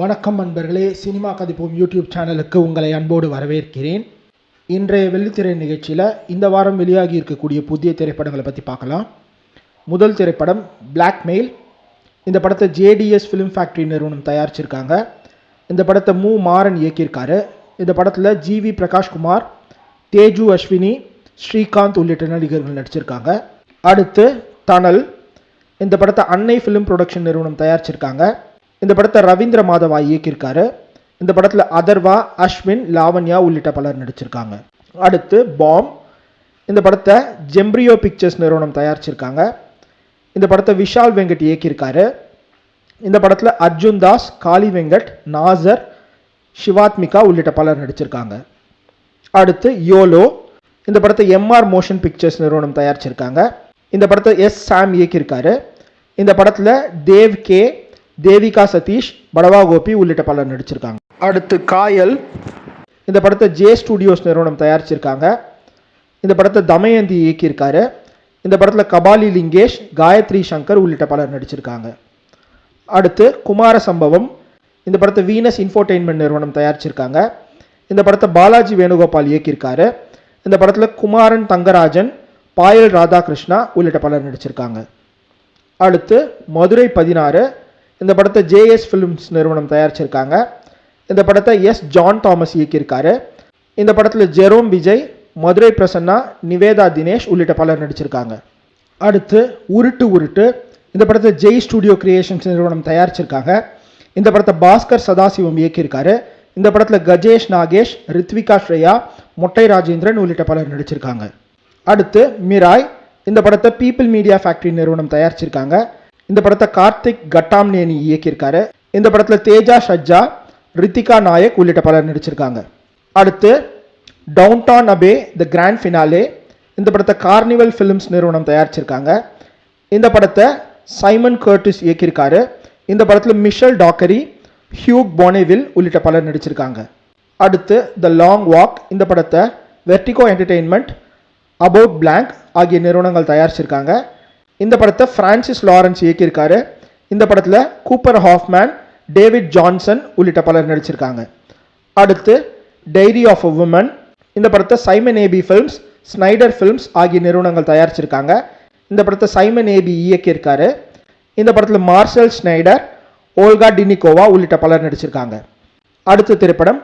வணக்கம் நண்பர்களே, cinema கதிப்போம் YouTube சேனலுக்கு உங்களை அன்போடு வரவேற்கிறேன். இன்றைய வெள்ளித்திரை நிகழ்ச்சியில் இந்த வாரம் வெளியாகி இருக்கக்கூடிய புதிய திரைப்படங்களை பற்றி பார்க்கலாம். முதல் திரைப்படம் பிளாக்மெயில். இந்த படத்தை ஜேடிஎஸ் ஃபிலிம் ஃபேக்ட்ரி நிறுவனம் தயாரிச்சிருக்காங்க. இந்த படத்தை மாறன் இயக்கியிருக்காரு. இந்த படத்தில் ஜிவி பிரகாஷ்குமார், தேஜு அஸ்வினி, ஸ்ரீகாந்த் உள்ளிட்ட நடிகர்கள் நடிச்சிருக்காங்க. அடுத்து தனல். இந்த படத்தை அன்னை ஃபிலிம் ப்ரொடக்ஷன் நிறுவனம் தயாரிச்சிருக்காங்க. இந்த படத்தை ரவீந்திர மாதவா இயக்கியிருக்காரு. இந்த படத்தில் அதர்வா, அஸ்வின், லாவண்யா உள்ளிட்ட பலர் நடிச்சிருக்காங்க. அடுத்து பாம். இந்த படத்தை ஜெம்ப்ரியோ பிக்சர்ஸ் நிறுவனம் தயாரிச்சிருக்காங்க. இந்த படத்தை விஷால் வெங்கட் இயக்கியிருக்காரு. இந்த படத்தில் அர்ஜுன் தாஸ், காளி வெங்கட், நாசர், சிவாத்மிகா உள்ளிட்ட பலர் நடிச்சிருக்காங்க. அடுத்து யோலோ. இந்த படத்தை எம்ஆர் மோஷன் பிக்சர்ஸ் நிறுவனம் தயாரிச்சிருக்காங்க. இந்த படத்தை சாம் இயக்கியிருக்காரு. இந்த படத்தில் தேவ் கே, தேவிகா சதீஷ், படவா கோபி உள்ளிட்ட பலர் நடிச்சிருக்காங்க. அடுத்து காயல். இந்த படத்தை ஜே ஸ்டுடியோஸ் நிறுவனம் தயாரிச்சிருக்காங்க. இந்த படத்தை தமயந்தி இயக்கியிருக்காரு. இந்த படத்தில் கபாலி லிங்கேஷ், காயத்ரி சங்கர் உள்ளிட்ட பலர் நடிச்சிருக்காங்க. அடுத்து குமார சம்பவம். இந்த படத்தை வீனஸ் இன்ஃபோடெயின்மெண்ட் நிறுவனம் தயாரிச்சிருக்காங்க. இந்த படத்தை பாலாஜி வேணுகோபால் இயக்கியிருக்காரு. இந்த படத்தில் குமாரன் தங்கராஜன், பாயல் ராதாகிருஷ்ணா உள்ளிட்ட பலர் நடிச்சிருக்காங்க. அடுத்து மதுரை 16. இந்த படத்தை ஜேஎஸ் ஃபிலிம்ஸ் நிறுவனம் தயாரிச்சிருக்காங்க. இந்த படத்தை ஜான் தாமஸ் இயக்கியிருக்காரு. இந்த படத்தில் ஜெரோம் விஜய், மதுரை பிரசன்னா, நிவேதா தினேஷ் உள்ளிட்ட பலர் நடிச்சிருக்காங்க. அடுத்து உருட்டு. இந்த படத்தை ஜெய் ஸ்டுடியோ கிரியேஷன்ஸ் நிறுவனம் தயாரிச்சிருக்காங்க. இந்த படத்தை பாஸ்கர் சதாசிவம் இயக்கியிருக்காரு. இந்த படத்தில் கஜேஷ் நாகேஷ், ரித்விகா ஸ்ரேயா, மொட்டை ராஜேந்திரன் உள்ளிட்ட பலர் நடிச்சிருக்காங்க. அடுத்து மிராய். இந்த படத்தை பீப்பிள் மீடியா ஃபேக்டரி நிறுவனம் தயாரிச்சிருக்காங்க. இந்த படத்தை கார்த்திக் கட்டாம்னேனி இயக்கியிருக்காரு. இந்த படத்தில் தேஜா ஷஜ்ஜா, ரித்திகா நாயக் உள்ளிட்ட பலர் நடிச்சிருக்காங்க. அடுத்து டவுன்டவுன் அபே தி கிராண்ட் ஃபினாலே. இந்த படத்தை கார்னிவல் ஃபிலிம்ஸ் நிறுவனம் தயாரிச்சிருக்காங்க. இந்த படத்தை சைமன் கர்டிஸ் இயக்கியிருக்காரு. இந்த படத்தில் மிஷல் டாக்கரி, ஹியூக் போனேவில் உள்ளிட்ட பலர் நடிச்சிருக்காங்க. அடுத்து த லாங் வாக். இந்த படத்தை வெர்டிகோ என்டர்டெயின்மெண்ட், அபவுட் பிளாங்க் ஆகிய நிறுவனங்கள் தயாரிச்சிருக்காங்க. இந்த படத்தை பிரான்சிஸ் லாரன்ஸ் இயக்கியிருக்காரு. இந்த படத்தில் கூப்பர் ஹாஃப்மேன், டேவிட் ஜான்சன் உள்ளிட்ட பலர் நடிச்சிருக்காங்க. அடுத்து டைரி ஆஃப் அ உமன். இந்த படத்தை Simon AB films, Snyder films ஆகிய நிறுவனங்கள் தயாரிச்சிருக்காங்க. இந்த படத்தை சைமன் ஏபி இயக்கியிருக்காரு. இந்த படத்தில் மார்சல் ஸ்னைடர், ஓல்கா டினிகோவா உள்ளிட்ட பலர் நடிச்சிருக்காங்க. அடுத்த திரைப்படம்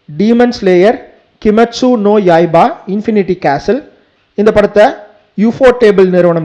டீமன் ஸ்லேயர், கிமெட்சு நோ யாய்பா, இன்ஃபினிட்டி கேசல். இந்த படத்தை யூஃபோ டேபிள் நிறுவனம்